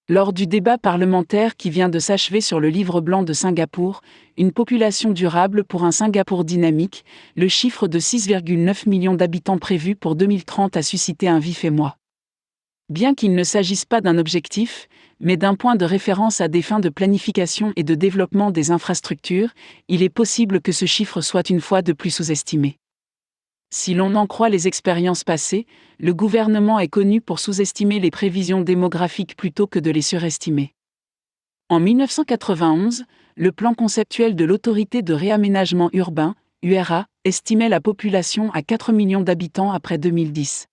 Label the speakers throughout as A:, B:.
A: Lors du débat parlementaire qui vient de s'achever sur le livre blanc de Singapour, une population durable pour un Singapour dynamique, le chiffre de 6,9 millions d'habitants prévu pour 2030 a suscité un vif émoi. Bien qu'il ne s'agisse pas d'un objectif, mais d'un point de référence à des fins de planification et de développement des infrastructures, il est possible que ce chiffre soit une fois de plus sous-estimé. Si l'on en croit les expériences passées, le gouvernement est connu pour sous-estimer les prévisions démographiques plutôt que de les surestimer. En 1991, le plan conceptuel de l'Autorité de réaménagement urbain, URA, estimait la population à 4 millions d'habitants après 2010.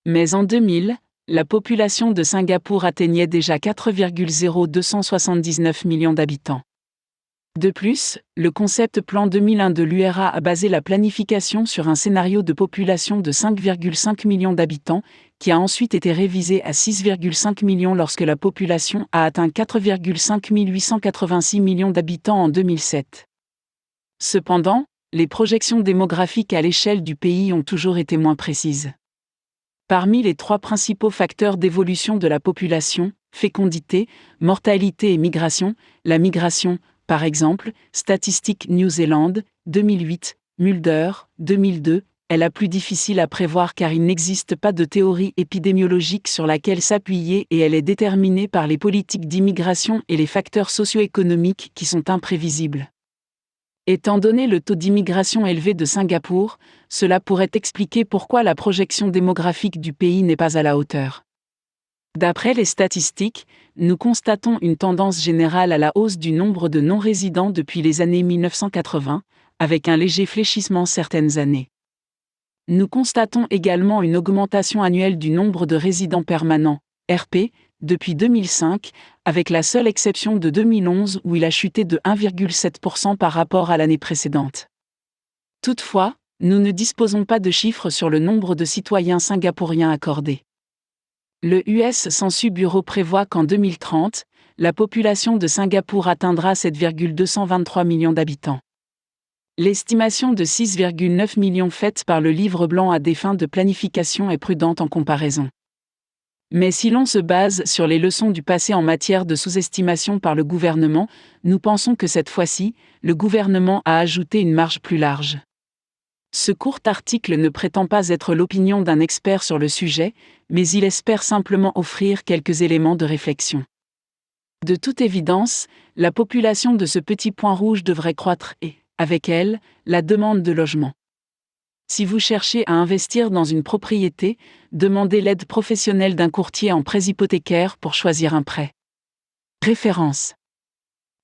A: Mais en 2000, la population de Singapour atteignait déjà 4,0279 millions d'habitants. De plus, le concept plan 2001 de l'URA a basé la planification sur un scénario de population de 5,5 millions d'habitants, qui a ensuite été révisé à 6,5 millions lorsque la population a atteint 4,5 886 millions d'habitants en 2007. Cependant, les projections démographiques à l'échelle du pays ont toujours été moins précises. Parmi les 3 principaux facteurs d'évolution de la population, fécondité, mortalité et migration, la migration, par exemple, Statistique New Zealand, 2008, Mulder, 2002, est la plus difficile à prévoir car il n'existe pas de théorie épidémiologique sur laquelle s'appuyer et elle est déterminée par les politiques d'immigration et les facteurs socio-économiques qui sont imprévisibles. Étant donné le taux d'immigration élevé de Singapour, cela pourrait expliquer pourquoi la projection démographique du pays n'est pas à la hauteur. D'après les statistiques, nous constatons une tendance générale à la hausse du nombre de non-résidents depuis les années 1980, avec un léger fléchissement certaines années. Nous constatons également une augmentation annuelle du nombre de résidents permanents, RP, depuis 2005, avec la seule exception de 2011 où il a chuté de 1,7% par rapport à l'année précédente. Toutefois, nous ne disposons pas de chiffres sur le nombre de citoyens singapouriens accordés. Le US Census Bureau prévoit qu'en 2030, la population de Singapour atteindra 7,223 millions d'habitants. L'estimation de 6,9 millions faite par le livre blanc à des fins de planification est prudente en comparaison. Mais si l'on se base sur les leçons du passé en matière de sous-estimation par le gouvernement, nous pensons que cette fois-ci, le gouvernement a ajouté une marge plus large. Ce court article ne prétend pas être l'opinion d'un expert sur le sujet, mais il espère simplement offrir quelques éléments de réflexion. De toute évidence, la population de ce petit point rouge devrait croître et, avec elle, la demande de logement. Si vous cherchez à investir dans une propriété, demandez l'aide professionnelle d'un courtier en prêts hypothécaires pour choisir un prêt. Référence.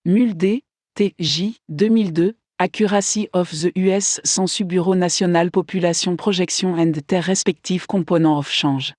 A: Mulder, T.J. 2002, Accuracy of the US Census Bureau National Population Projection and their Respective Component of Change.